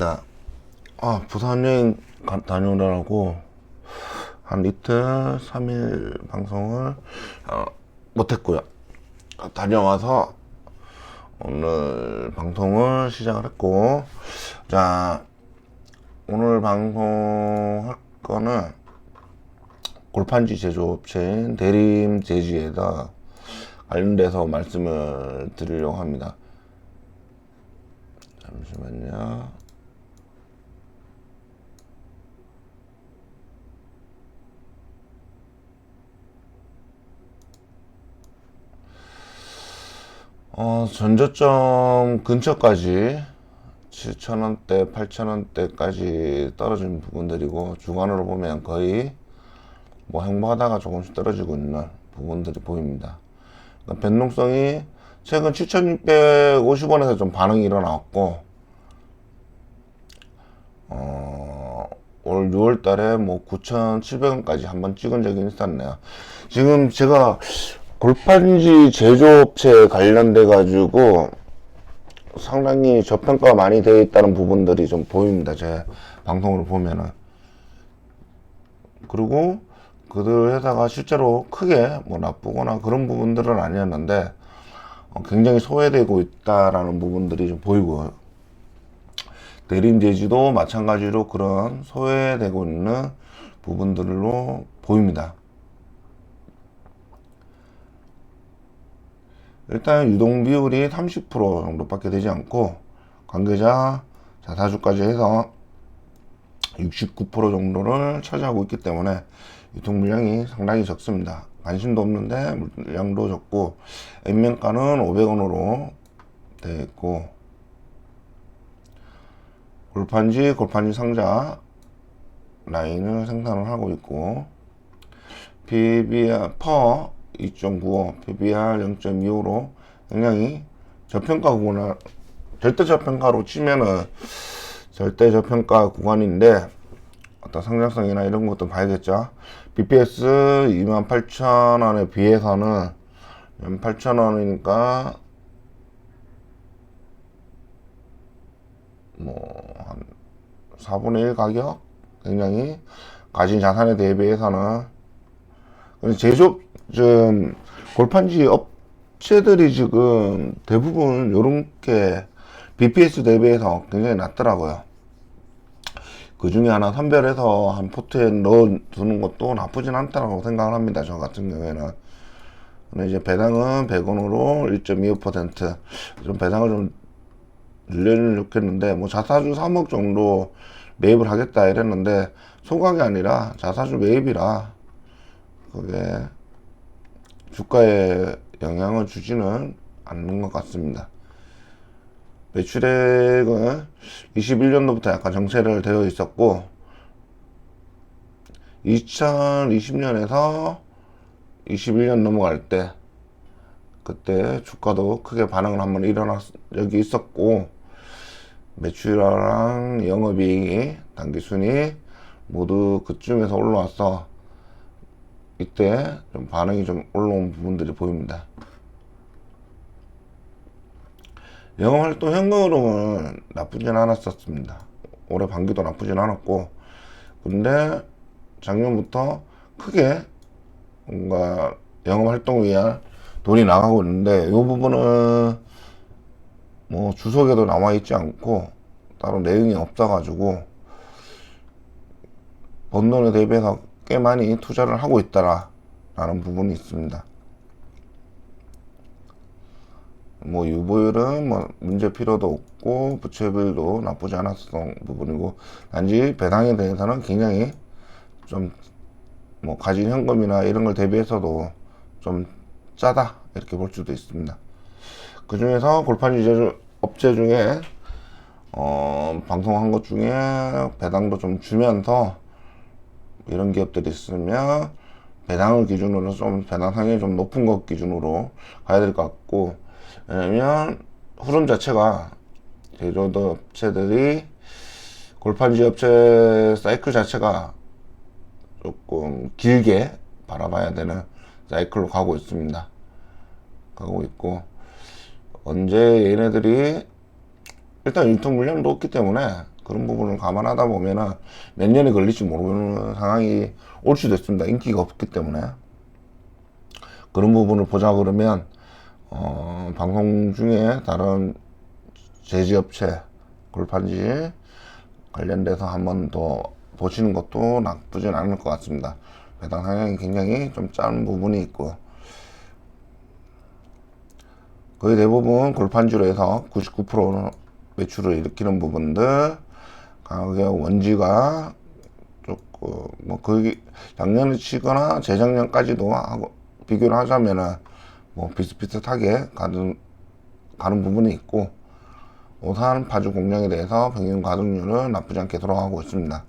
반갑습니다. 부산 여행 다녀오느라고 한 이틀, 3일 방송을 못했고요. 다녀와서 오늘 방송을 시작을 했고, 자, 오늘 방송할 거는 골판지 제조업체인 대림제지에다 관련돼서 말씀을 드리려고 합니다. 잠시만요. 전저점 근처까지 7,000원대, 8,000원대까지 떨어진 부분들이고, 주간으로 보면 거의 행보하다가 조금씩 떨어지고 있는 부분들이 보입니다. 그러니까 변동성이 최근 7,650원에서 좀 반응이 일어났고, 올 6월 달에 9,700원까지 한번 찍은 적이 있었네요. 지금 제가 골판지 제조업체에 관련돼 가지고 상당히 저평가가 많이 되어 있다는 부분들이 좀 보입니다. 제 방송으로 보면은. 그리고 그들 회사가 실제로 크게 나쁘거나 그런 부분들은 아니었는데 굉장히 소외되고 있다라는 부분들이 좀 보이고요. 대림제지도 마찬가지로 그런 소외되고 있는 부분들로 보입니다. 일단 유동 비율이 30% 정도밖에 되지 않고, 관계자 자사주까지 해서 69% 정도를 차지하고 있기 때문에 유통 물량이 상당히 적습니다. 관심도 없는데 물량도 적고, 액면가는 500원으로 되어 있고, 골판지 상자 라인을 생산을 하고 있고, PBR 퍼 2.95, PBR 0.25로 굉장히 저평가 구간, 절대 저평가로 치면은 절대 저평가 구간인데, 어떤 성장성이나 이런 것도 봐야겠죠. BPS 28,000원에 비해서는 8,000원이니까 한 4분의 1 가격? 굉장히 가진 자산에 대비해서는. 제조업, 골판지 업체들이 지금 대부분 요렇게 BPS 대비해서 굉장히 낮더라고요. 그 중에 하나 선별해서 한 포트에 넣어두는 것도 나쁘진 않다고 생각을 합니다. 저 같은 경우에는. 근데 이제 배당은 100원으로 1.25%. 좀 배당을 좀 늘려주면 좋겠는데, 자사주 3억 정도 매입을 하겠다 이랬는데, 소각이 아니라 자사주 매입이라 그게 주가에 영향을 주지는 않는 것 같습니다. 매출액은 21년도부터 약간 정체를 되어 있었고, 2020년에서 21년 넘어갈 때, 그때 주가도 크게 반응을 한번 일어난 적이 있었고, 매출이랑 영업이익이, 당기순이 모두 그쯤에서 올라와서 이때 좀 반응이 좀 올라온 부분들이 보입니다. 영업활동 현금으로는 나쁘진 않았었습니다. 올해 반기도 나쁘진 않았고, 근데 작년부터 크게 뭔가 영업활동을 위한 돈이 나가고 있는데, 이 부분은 주석에도 나와 있지 않고 따로 내용이 없어가지고 번 돈에 대비해서 꽤 많이 투자를 하고 있다라는 부분이 있습니다. 유보율은 문제 필요도 없고, 부채비율도 나쁘지 않았던 부분이고, 단지 배당에 대해서는 굉장히 좀 가진 현금이나 이런 걸 대비해서도 좀 짜다 이렇게 볼 수도 있습니다. 그 중에서 골판지 제조 업체 중에 방송한 것 중에 배당도 좀 주면서 이런 기업들이 있으면 배당을 기준으로 좀 배당상이 좀 높은 것 기준으로 가야 될 것 같고, 왜냐면 흐름 자체가 제조업 업체들이 골판지 업체 사이클 자체가 조금 길게 바라봐야 되는 사이클로 가고 있습니다. 가고 있고, 언제 얘네들이 일단 유통 물량도 없기 때문에 그런 부분을 감안하다 보면은 몇 년이 걸릴지 모르는 상황이 올 수도 있습니다. 인기가 없기 때문에. 그런 부분을 보자 그러면 방송 중에 다른 제지업체, 골판지 관련돼서 한번 더 보시는 것도 나쁘진 않을 것 같습니다. 배당 상향이 굉장히 좀 짧은 부분이 있고, 거의 대부분 골판지로 해서 99%는 매출을 일으키는 부분들, 가격 원지가 조금 뭐 거의 작년에 치거나 재작년까지도 하고 비교를 하자면은 뭐 비슷비슷하게 가는 부분이 있고, 오산 파주 공장에 대해서 평균 가동률은 나쁘지 않게 돌아가고 있습니다.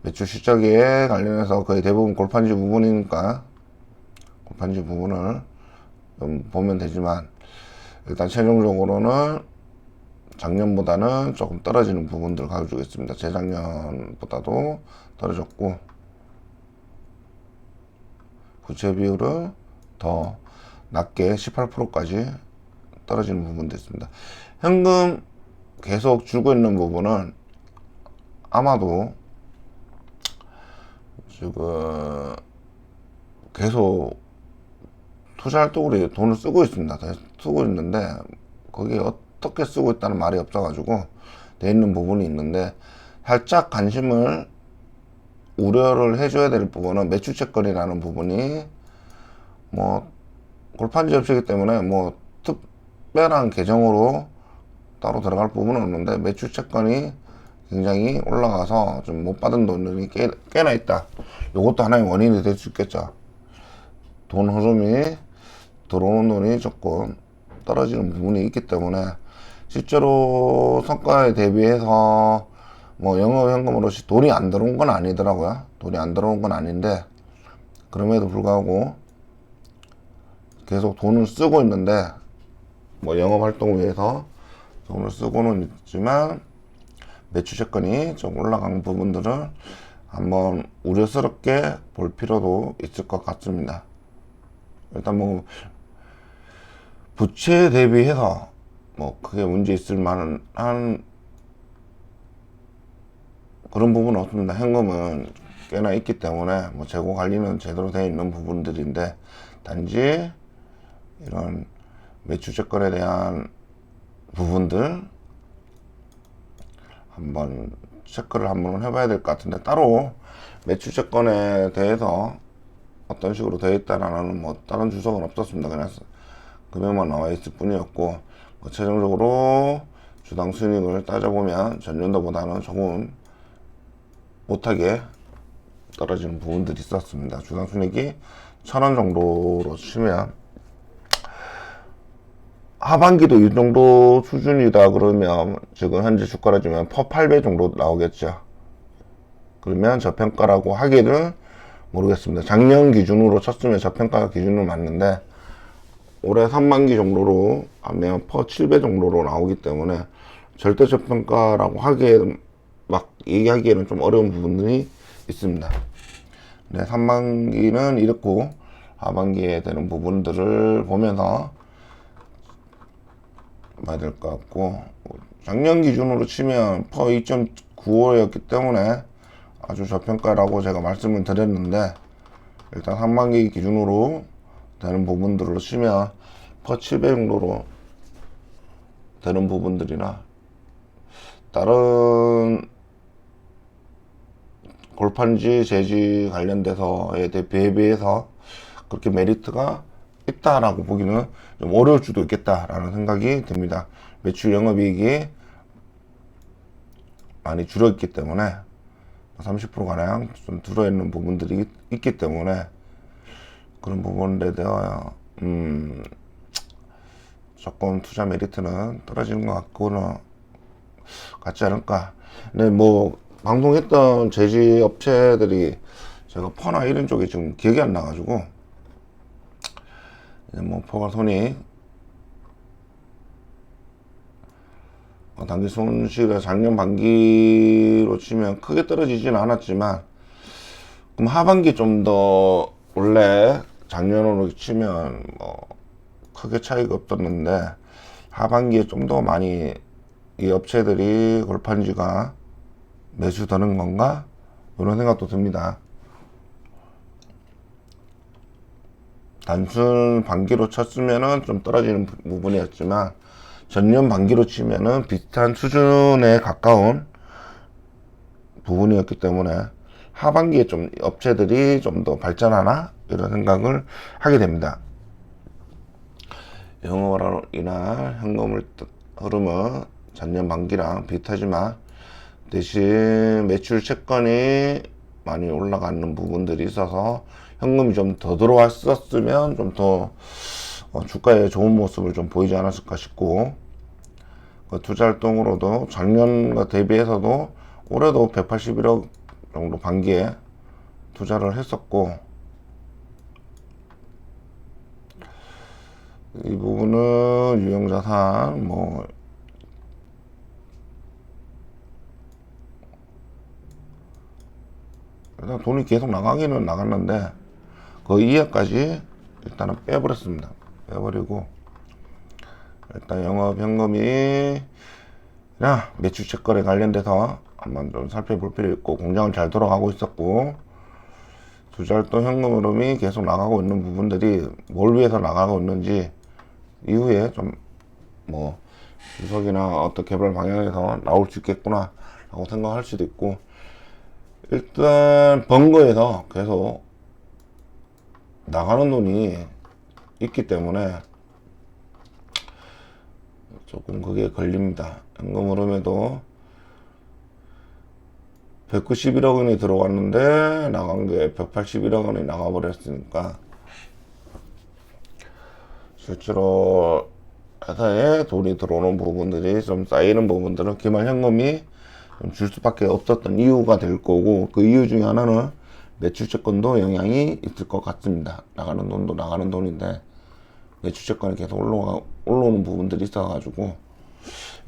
매출 실적에 관련해서 거의 대부분 골판지 부분이니까 골판지 부분을 좀 보면 되지만, 일단 최종적으로는 작년보다는 조금 떨어지는 부분들을 가지고 있습니다. 재작년보다도 떨어졌고, 부채 비율은 더 낮게 18%까지 떨어지는 부분도 있습니다. 현금 계속 줄고 있는 부분은 아마도 지금 계속 투자 활동으로 돈을 쓰고 있습니다. 쓰고 있는데 거기에 어떻게 쓰고 있다는 말이 없어가지고 돼 있는 부분이 있는데, 살짝 관심을 우려를 해줘야 될 부분은 매출채권이라는 부분이, 뭐 골판지 업체이기 때문에 뭐 특별한 계정으로 따로 들어갈 부분은 없는데, 매출채권이 굉장히 올라가서 좀 못 받은 돈들이 꽤나 있다. 이것도 하나의 원인이 될 수 있겠죠. 돈 흐름이, 들어오는 돈이 조금 떨어지는 부분이 있기 때문에, 실제로 성과에 대비해서 뭐 영업현금으로 돈이 안 들어온 건 아니더라고요. 돈이 안 들어온 건 아닌데, 그럼에도 불구하고 계속 돈을 쓰고 있는데, 뭐 영업활동을 위해서 돈을 쓰고는 있지만 매출채권이 좀 올라간 부분들을 한번 우려스럽게 볼 필요도 있을 것 같습니다. 일단 뭐 부채 대비해서 뭐 크게 문제 있을 만한 그런 부분은 없습니다. 현금은 꽤나 있기 때문에 뭐 재고 관리는 제대로 되어 있는 부분들인데, 단지 이런 매출채권에 대한 부분들 한번 체크를 한번 해봐야 될 것 같은데, 따로 매출채권에 대해서 어떤 식으로 되어 있다라는 뭐 다른 주석은 없었습니다. 그냥 금액만 나와 있을 뿐이었고, 뭐 최종적으로 주당 순이익을 따져보면 전년도보다는 조금 못하게 떨어지는 부분들이 있었습니다. 주당 순이익이 1,000원 정도로 치면, 하반기도 이 정도 수준이다 그러면 지금 현재 주가로 주면 퍼 8배 정도 나오겠죠. 그러면 저평가라고 하기는 모르겠습니다. 작년 기준으로 쳤으면 저평가 기준으로 맞는데, 올해 3만기 정도로 하면 퍼 7배 정도로 나오기 때문에 절대 저평가라고 하기에 막 얘기하기에는 좀 어려운 부분들이 있습니다. 네, 3만기는 이렇고 하반기에 되는 부분들을 보면서 봐야 될 것 같고, 작년 기준으로 치면 퍼 2.95였기 때문에 아주 저평가라고 제가 말씀을 드렸는데, 일단 한반기 기준으로 되는 부분들로 치면 퍼 700 정도로 되는 부분들이나, 다른 골판지 재지 관련돼서에 대비해서 그렇게 메리트가 있다라고 보기는 좀 어려울 수도 있겠다라는 생각이 듭니다. 매출 영업이익이 많이 줄어있기 때문에 30%가량 좀 들어있는 부분들이 있기 때문에, 그런 부분에 대하여 조금 투자 메리트는 떨어지는 것 같지 않을까. 근데 뭐 방송했던 제지 업체들이 제가 퍼나 이런 쪽이 지금 기억이 안 나가지고, 뭐 포괄 손익 단기 손실이 작년 반기로 치면 크게 떨어지진 않았지만, 그럼 하반기 좀 더 원래 작년으로 치면 뭐 크게 차이가 없었는데, 하반기에 좀 더 많이 이 업체들이 골판지가 매수 드는 건가? 이런 생각도 듭니다. 단순 반기로 쳤으면은 좀 떨어지는 부분이었지만 전년 반기로 치면은 비슷한 수준에 가까운 부분이었기 때문에 하반기에 좀 업체들이 좀 더 발전하나 이런 생각을 하게 됩니다. 영업으로 인한 현금 흐름은 전년 반기랑 비슷하지만 대신 매출 채권이 많이 올라가는 부분들이 있어서 현금이 좀 더 들어왔었으면 좀 더 주가에 좋은 모습을 좀 보이지 않았을까 싶고, 그 투자 활동으로도 작년과 대비해서도 올해도 181억 정도 반기에 투자를 했었고, 이 부분은 유형자산 일단 돈이 계속 나가기는 나갔는데 그 이하까지 일단은 빼버렸습니다. 빼버리고 일단 영업 현금이 매출 채권에 관련돼서 한번 좀 살펴볼 필요 있고, 공장은 잘 돌아가고 있었고 투자활동 현금 흐름이 계속 나가고 있는 부분들이 뭘 위해서 나가고 있는지 이후에 좀 주석이나 어떤 개발 방향에서 나올 수 있겠구나 라고 생각할 수도 있고, 일단 번거에서 계속 나가는 돈이 있기 때문에 조금 그게 걸립니다. 현금 흐름에도 191억 원이 들어왔는데 나간 게 181억 원이 나가버렸으니까 실제로 회사에 돈이 들어오는 부분들이 좀 쌓이는 부분들은 기말 현금이 좀 줄 수밖에 없었던 이유가 될 거고, 그 이유 중에 하나는 매출채권도 영향이 있을 것 같습니다. 나가는 돈도 나가는 돈인데 매출채권이 계속 올라오는 부분들이 있어가지고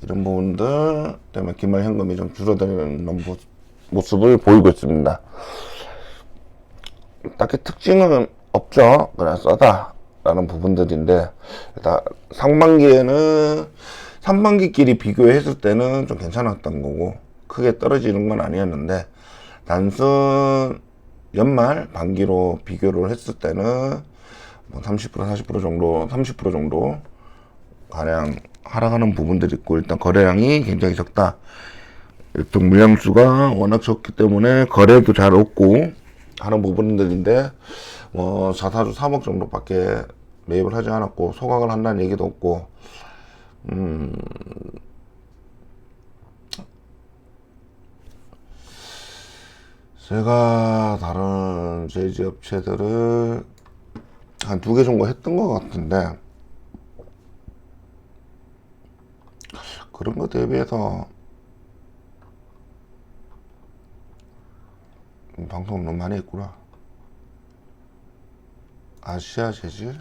이런 부분들 때문에 기말 현금이 좀 줄어드는 모습을 보이고 있습니다. 딱히 특징은 없죠. 그냥 싸다 라는 부분들인데, 일단 상반기에는 상반기끼리 비교했을 때는 좀 괜찮았던 거고 크게 떨어지는 건 아니었는데, 단순 연말 반기로 비교를 했을 때는 30% 40% 정도 30% 정도 가량 하락하는 부분들이 있고, 일단 거래량이 굉장히 적다. 일단 물량수가 워낙 적기 때문에 거래도 잘 없고 하는 부분들인데, 자사주 3억 정도밖에 매입을 하지 않았고 소각을 한다는 얘기도 없고, 제가 다른 제지 업체들을 한 2개 정도 했던 것 같은데, 그런 거 대비해서 방송 너무 많이 했구나. 아시아 재질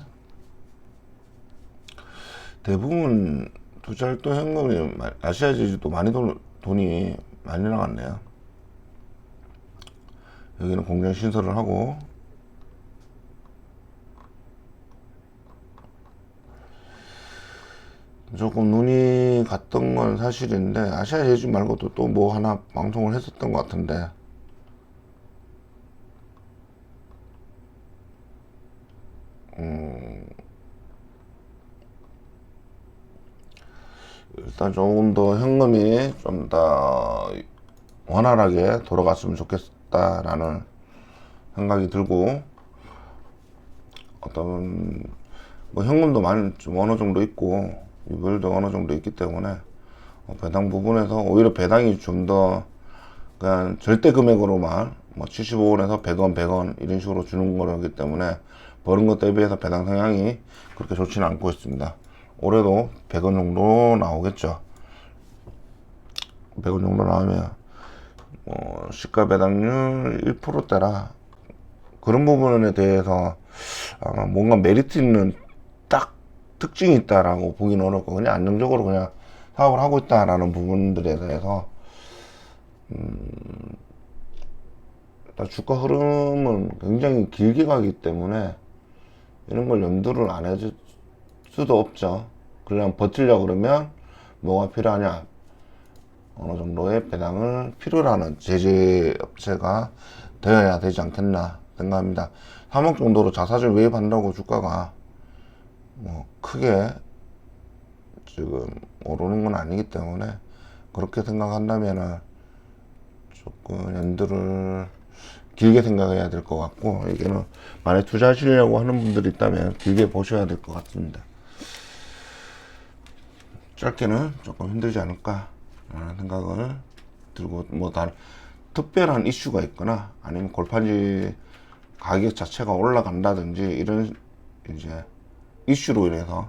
대부분 투자활동 현금이 아시아 재질도 많이 돈이 많이 나갔네요. 여기는 공장 신설을 하고, 조금 눈이 갔던 건 사실인데 아시아 재질 말고도 또 뭐 하나 방송을 했었던 것 같은데, 일단 조금 더 현금이 좀 더 원활하게 돌아갔으면 좋겠다라는 생각이 들고, 어떤 현금도 많이 좀 어느 정도 있고 유별도 어느 정도 있기 때문에 배당 부분에서 오히려 배당이 좀 더 그냥 절대 금액으로만 75원에서 100원 100원 이런 식으로 주는 거기 때문에 버는 것 대비해서 배당 성향이 그렇게 좋지는 않고 있습니다. 올해도 100원 정도 나오겠죠. 100원 정도 나오면 시가 배당률 1%대라 그런 부분에 대해서 아마 뭔가 메리트 있는 딱 특징이 있다라고 보기는 어렵고, 그냥 안정적으로 그냥 사업을 하고 있다라는 부분들에 대해서 주가 흐름은 굉장히 길게 가기 때문에 이런 걸 염두를 안 해줄 수도 없죠. 그냥 버틸려고 그러면 뭐가 필요하냐, 어느 정도의 배당을 필요로 하는 제재업체가 되어야 되지 않겠나 생각합니다. 3억 정도로 자사주 매입한다고 주가가 뭐 크게 지금 오르는 건 아니기 때문에 그렇게 생각한다면은 조금 연두를 길게 생각해야 될 것 같고, 이게는 만약 투자하시려고 하는 분들이 있다면 길게 보셔야 될 것 같습니다. 짧게는 조금 힘들지 않을까 라는 생각을 들고, 뭐 다른 특별한 이슈가 있거나 아니면 골판지 가격 자체가 올라간다든지 이런 이제 이슈로 인해서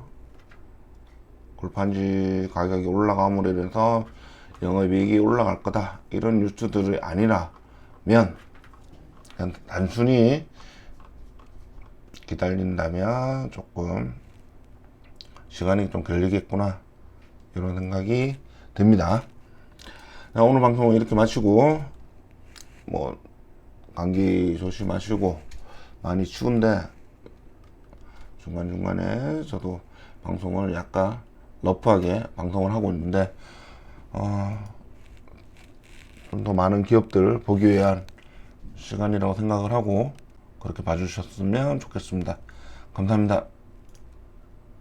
골판지 가격이 올라감으로 인해서 영업이익이 올라갈 거다 이런 뉴스들이 아니라면 그냥 단순히 기다린다면 조금 시간이 좀 걸리겠구나 이런 생각이 듭니다. 오늘 방송은 이렇게 마치고, 뭐 감기 조심하시고, 많이 추운데 중간중간에 저도 방송을 약간 러프하게 방송을 하고 있는데 좀 더 많은 기업들 보기 위한 시간이라고 생각을 하고 그렇게 봐주셨으면 좋겠습니다. 감사합니다.